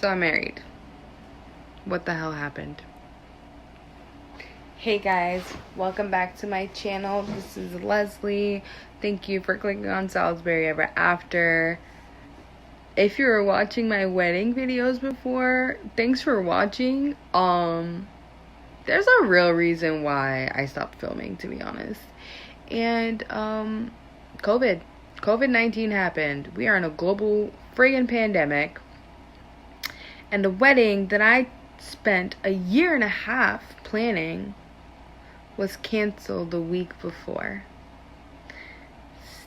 So I'm married. What the hell happened? Hey guys, welcome back to my channel. This is Leslie. Thank you for clicking on Salisbury Ever After. If you were watching my wedding videos before, thanks for watching. There's a real reason why I stopped filming, to be honest. And COVID-19 happened. We are in a global friggin' pandemic. And the wedding that I spent a year and a half planning was canceled the week before.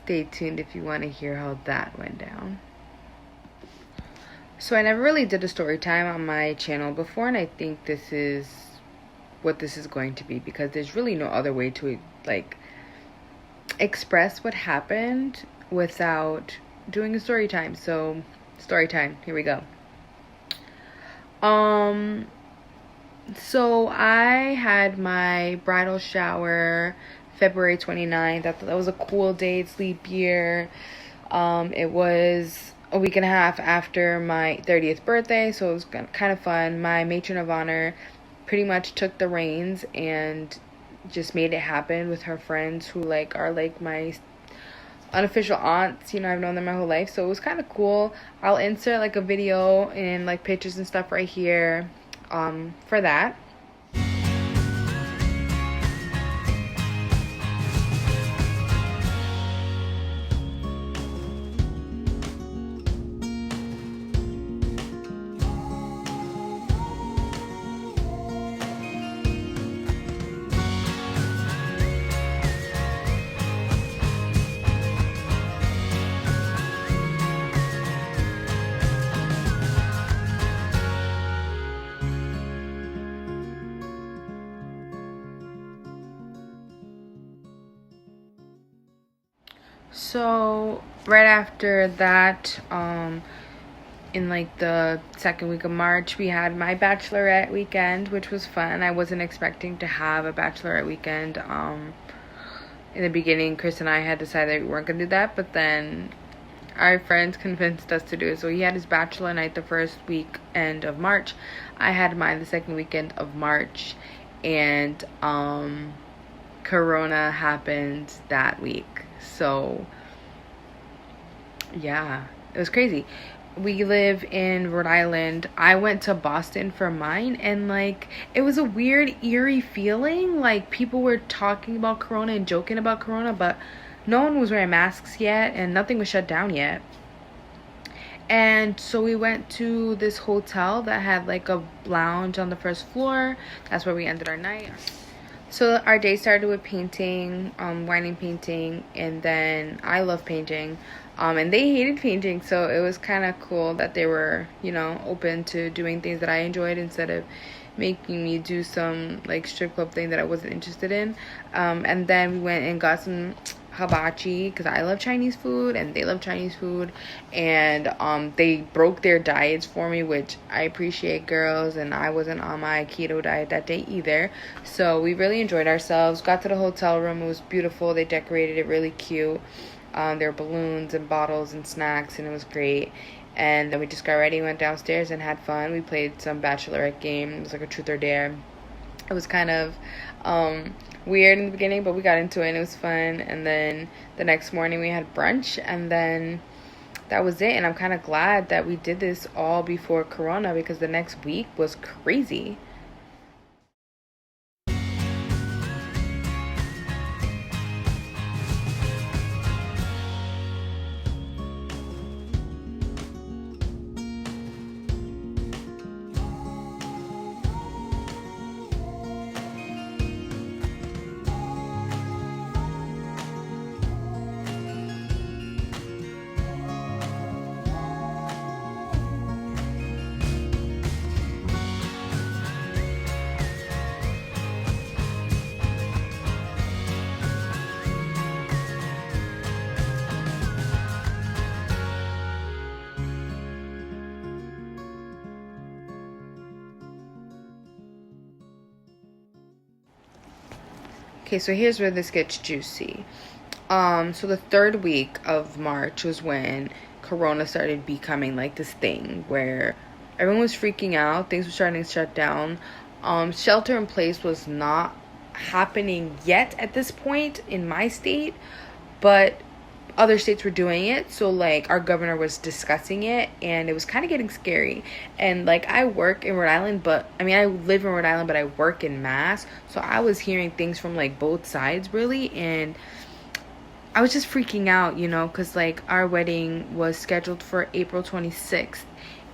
Stay tuned if you want to hear how that went down. So I never really did a story time on my channel before, and I think this is what this is going to be, because there's really no other way to express what happened without doing a story time. So story time, here we go. So I had my bridal shower February 29th. That was a cool day. It's leap year. It was a week and a half after my 30th birthday, so it was kind of fun. My matron of honor pretty much took the reins and just made it happen with her friends who are my unofficial aunts. I've known them my whole life, so it was kind of cool. I'll insert a video and pictures and stuff right here for that. So right after that, in the second week of March, we had my bachelorette weekend, which was fun. I wasn't expecting to have a bachelorette weekend. In the beginning, Chris and I had decided we weren't gonna do that, but then our friends convinced us to do it. So he had his bachelor night the first weekend of March. I had mine the second weekend of March, and Corona happened that week. So yeah, it was crazy. We live in Rhode Island. I went to Boston for mine, and it was a weird, eerie feeling. People were talking about Corona and joking about Corona, but no one was wearing masks yet, and nothing was shut down yet. And so we went to this hotel that had a lounge on the first floor. That's where we ended our night. So our day started with painting, wine and painting, and then I love painting, and they hated painting, so it was kind of cool that they were, open to doing things that I enjoyed instead of making me do some strip club thing that I wasn't interested in. And then we went and got some hibachi, because I love Chinese food and they love Chinese food, and they broke their diets for me, which I appreciate, girls, and I wasn't on my keto diet that day either. So we really enjoyed ourselves. Got to the hotel room. It was beautiful. They decorated it really cute. There were balloons and bottles and snacks, and it was great. And then we just got ready, went downstairs and had fun. We played some bachelorette game. It was a truth or dare. It was kind of weird in the beginning, but we got into it and it was fun. And then the next morning we had brunch, and then that was it. And I'm kind of glad that we did this all before Corona, because the next week was crazy. Okay, so here's where this gets juicy. So the third week of March was when Corona started becoming like this thing where Everyone was freaking out. Things were starting to shut down. Shelter in place was not happening yet at this point in my state, but other states were doing it. So like our governor was discussing it, and it was kind of getting scary. And like I work in Rhode Island, I live in Rhode Island, but I work in Mass. So I was hearing things from like both sides really, and I was just freaking out, because like our wedding was scheduled for April 26th,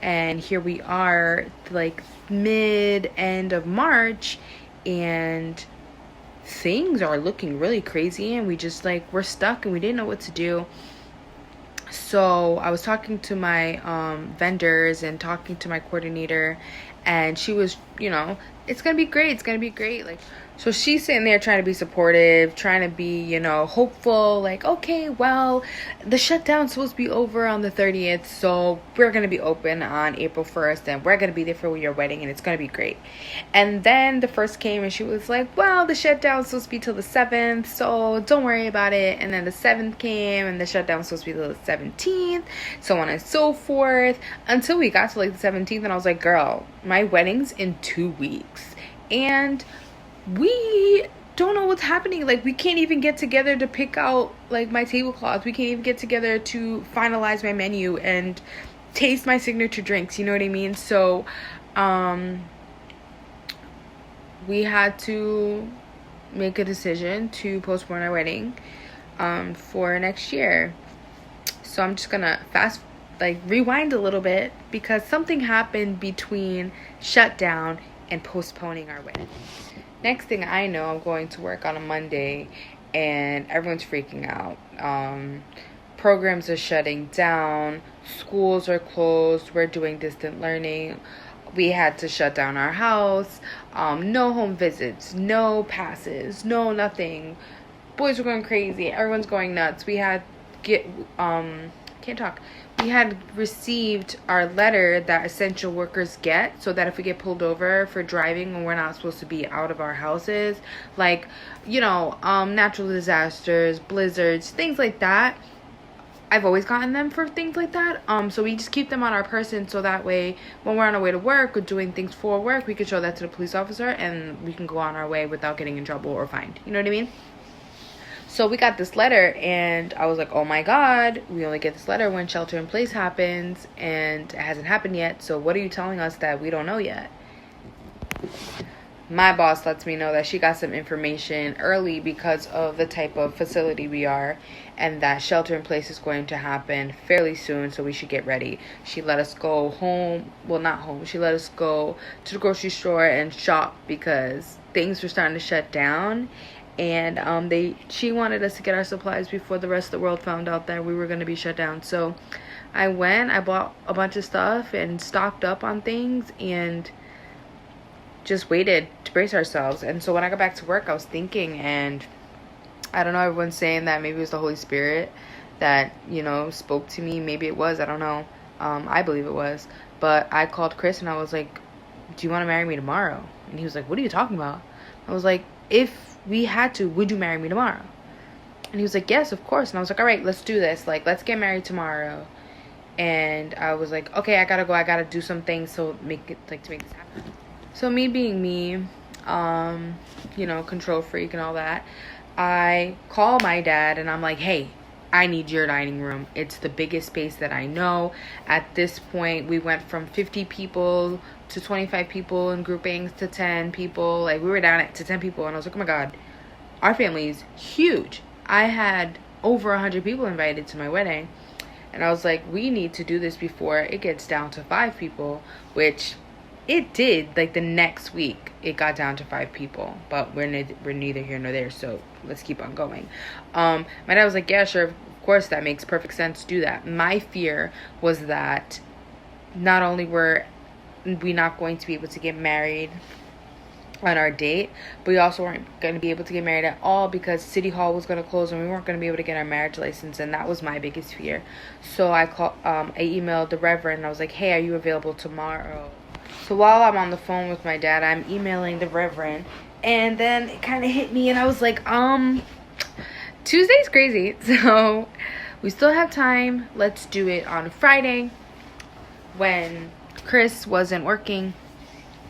and here we are like end of March, and things are looking really crazy, and we just like we're stuck and we didn't know what to do. So I was talking to my vendors and talking to my coordinator, and she was, it's gonna be great, like, so she's sitting there trying to be supportive, trying to be, hopeful, like, okay, well, the shutdown's supposed to be over on the 30th, so we're gonna be open on April 1st, and we're gonna be there for your wedding, and it's gonna be great. And then the first came, and she was like, well, the shutdown's supposed to be till the 7th, so don't worry about it. And then the 7th came, and the shutdown was supposed to be till the 17th, so on and so forth, until we got to like the 17th, and I was like, girl, my wedding's in 2 weeks, and we don't know what's happening. Like, we can't even get together to pick out like my tablecloths. We can't even get together to finalize my menu and taste my signature drinks, you know what I mean? So we had to make a decision to postpone our wedding for next year. So I'm just gonna rewind a little bit, because something happened between shutdown and postponing our wedding. Next thing I know, I'm going to work on a Monday, and everyone's freaking out. Programs are shutting down. Schools are closed. We're doing distant learning. We had to shut down our house. No home visits. No passes. No nothing. Boys were going crazy. Everyone's going nuts. We had We had received our letter that essential workers get, so that if we get pulled over for driving when we're not supposed to be out of our houses, like, natural disasters, blizzards, things like that. I've always gotten them for things like that. So we just keep them on our person, so that way when we're on our way to work or doing things for work, we can show that to the police officer, and we can go on our way without getting in trouble or fined. You know what I mean? So we got this letter, and I was like, oh my God, we only get this letter when shelter in place happens, and it hasn't happened yet. So what are you telling us that we don't know yet? My boss lets me know that she got some information early because of the type of facility we are, and that shelter in place is going to happen fairly soon, so we should get ready. She let us go home. Well, not home. She let us go to the grocery store and shop because things were starting to shut down. And she wanted us to get our supplies before the rest of the world found out that we were going to be shut down. So I bought a bunch of stuff and stocked up on things and just waited to brace ourselves. And so when I got back to work, I was thinking, and I don't know, everyone's saying that maybe it was the Holy Spirit that, spoke to me. Maybe it was, I don't know. I believe it was. But I called Chris and I was like, do you want to marry me tomorrow? And he was like, what are you talking about? I was like, if we had to, would you marry me tomorrow? And he was like, yes, of course. And I was like, all right, let's do this. Like, let's get married tomorrow. And I was like, okay, I gotta go. I gotta do some things to make this happen. So me being me, control freak and all that, I call my dad and I'm like, hey, I need your dining room. It's the biggest space that I know. At this point, we went from 50 people to 25 people in groupings to 10 people. Like, we were down to 10 people, and I was like, oh my God, our family is huge. I had over 100 people invited to my wedding, and I was like, we need to do this before it gets down to 5 people, which it did. Like, the next week it got down to 5 people, but we're neither here nor there, so let's keep on going. My dad was like, yeah, sure, of course, that makes perfect sense, do that. My fear was that not only were we not going to be able to get married on our date, but we also weren't going to be able to get married at all because City Hall was going to close and we weren't going to be able to get our marriage license, and that was my biggest fear. So I emailed the Reverend and I was like, hey, are you available tomorrow? So while I'm on the phone with my dad, I'm emailing the Reverend, and then it kind of hit me and I was like, Tuesday's crazy, so we still have time. Let's do it on Friday when Chris wasn't working,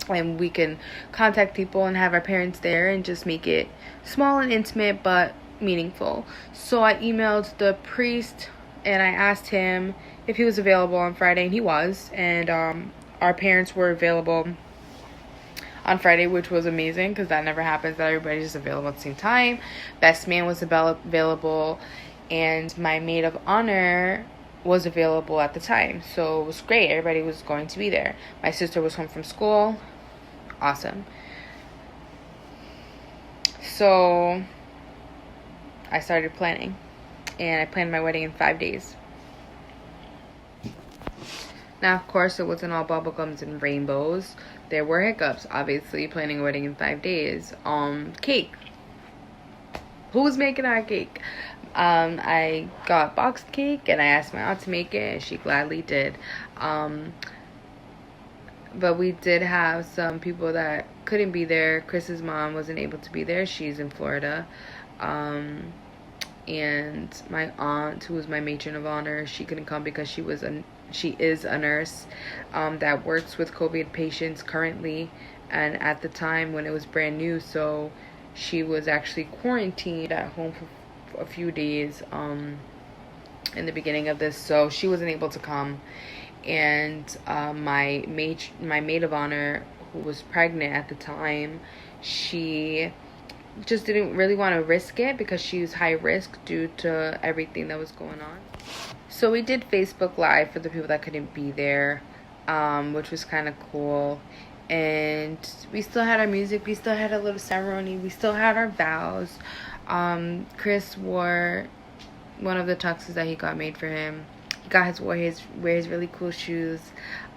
and we can contact people and have our parents there and just make it small and intimate but meaningful. So I emailed the priest and I asked him if he was available on Friday, and he was. And our parents were available on Friday, which was amazing because that never happens, that everybody's just available at the same time. Best man was available, and my maid of honor was available at the time. So it was great. Everybody was going to be there. My sister was home from school. Awesome. So I started planning, and I planned my wedding in 5 days. Now, of course, it wasn't all bubblegums and rainbows. There were hiccups, obviously, planning a wedding in 5 days. Cake. Who was making our cake? I got boxed cake, and I asked my aunt to make it, and she gladly did. But we did have some people that couldn't be there. Chris's mom wasn't able to be there. She's in Florida. And my aunt, who was my matron of honor, she couldn't come because she is a nurse that works with COVID patients currently, and at the time when it was brand new, so she was actually quarantined at home for a few days in the beginning of this, so she wasn't able to come. And my maid of honor, who was pregnant at the time, she just didn't really want to risk it because she was high risk due to everything that was going on. So we did Facebook Live for the people that couldn't be there, which was kind of cool. And we still had our music. We still had a little ceremony. We still had our vows. Chris wore one of the tuxes that he got made for him. He got his wear his really cool shoes.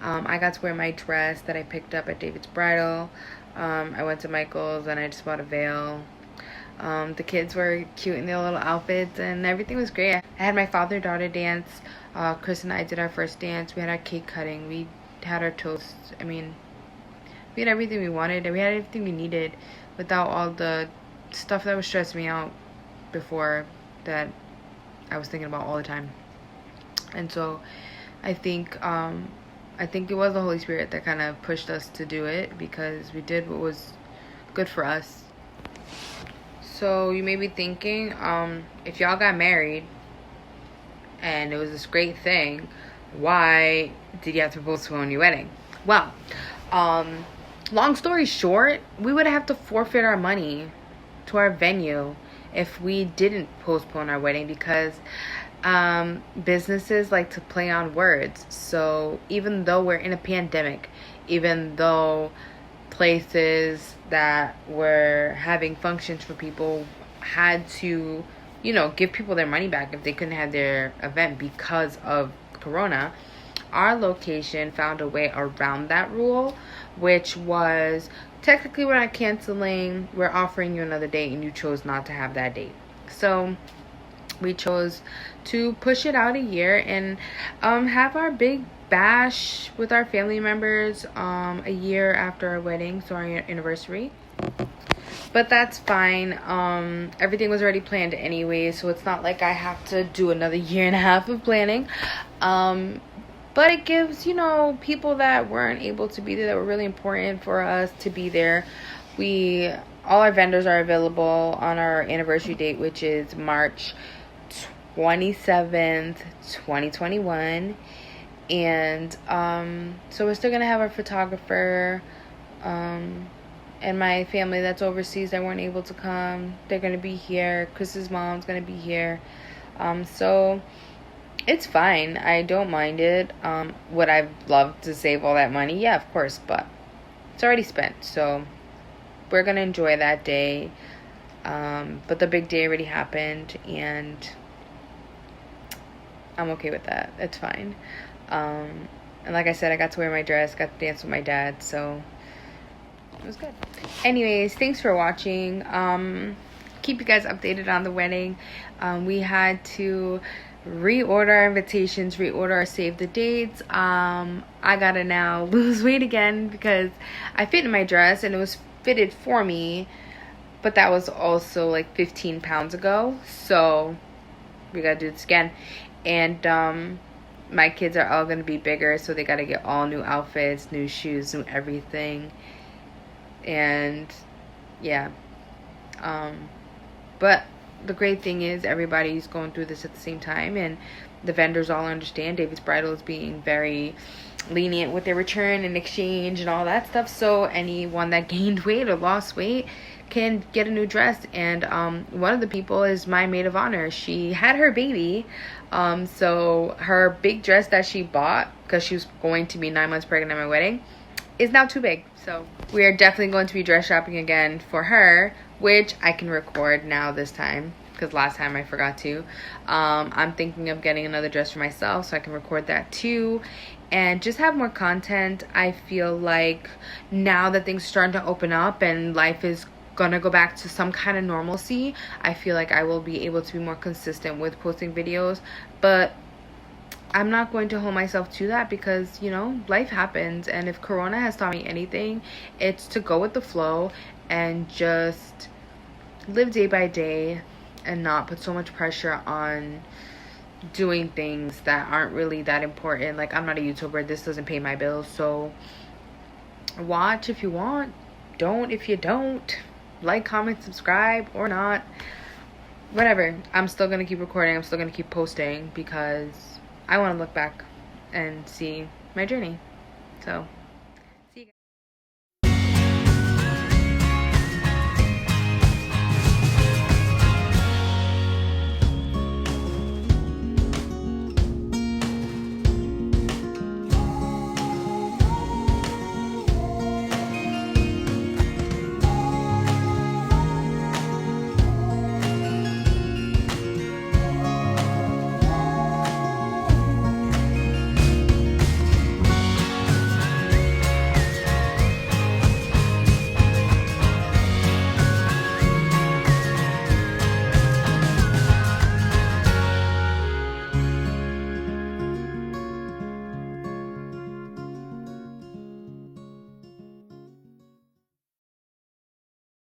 I got to wear my dress that I picked up at David's Bridal. I went to Michael's and I just bought a veil. The kids were cute in their little outfits, and everything was great. I had my father-daughter dance. Chris and I did our first dance. We had our cake cutting. We had our toast. I mean, we had everything we wanted, and we had everything we needed without all the stuff that was stressing me out before, that I was thinking about all the time. And so I think it was the Holy Spirit that kind of pushed us to do it, because we did what was good for us. So you may be thinking, if y'all got married and it was this great thing, why did you have to postpone your wedding? Well, long story short, we would have to forfeit our money to our venue if we didn't postpone our wedding, because businesses like to play on words. So even though we're in a pandemic, even though places that were having functions for people had to, give people their money back if they couldn't have their event because of Corona, our location found a way around that rule, which was, technically we're not canceling, we're offering you another date, and you chose not to have that date. So we chose to push it out a year and have our big bash with our family members a year after our wedding, so our anniversary. But that's fine. Everything was already planned anyway, so it's not like I have to do another year and a half of planning. But it gives, people that weren't able to be there, that were really important for us to be there. All our vendors are available on our anniversary date, which is March 27th, 2021. And so we're still going to have our photographer, and my family that's overseas that weren't able to come, they're going to be here. Chris's mom's going to be here. So it's fine. I don't mind it. Would I love to save all that money? Yeah, of course, but it's already spent. So we're going to enjoy that day. But the big day already happened, and I'm okay with that. It's fine. And like I said, I got to wear my dress, got to dance with my dad, so it was good. Anyways, thanks for watching. Keep you guys updated on the wedding. We had to reorder our invitations, reorder our save the dates. I gotta now lose weight again because I fit in my dress and it was fitted for me, but that was also like 15 pounds ago, so we gotta do this again. And my kids are all gonna be bigger, so they gotta get all new outfits, new shoes, new everything. And yeah, but the great thing is everybody's going through this at the same time, and the vendors all understand. David's Bridal is being very lenient with their return and exchange and all that stuff, so anyone that gained weight or lost weight can get a new dress. And one of the people is my maid of honor. She had her baby, so her big dress that she bought because she was going to be 9 months pregnant at my wedding is now too big. So we are definitely going to be dress shopping again for her, which I can record now this time because last time I forgot to. I'm thinking of getting another dress for myself so I can record that too and just have more content. I feel like now that things are starting to open up and life is gonna go back to some kind of normalcy, I feel like I will be able to be more consistent with posting videos. But I'm not going to hold myself to that because, you know, life happens. And if Corona has taught me anything, it's to go with the flow and just live day by day and not put so much pressure on doing things that aren't really that important. Like, I'm not a YouTuber. This doesn't pay my bills. So watch if you want. Don't if you don't. Like, comment, subscribe, or not. Whatever. I'm still going to keep recording. I'm still going to keep posting because I want to look back and see my journey. So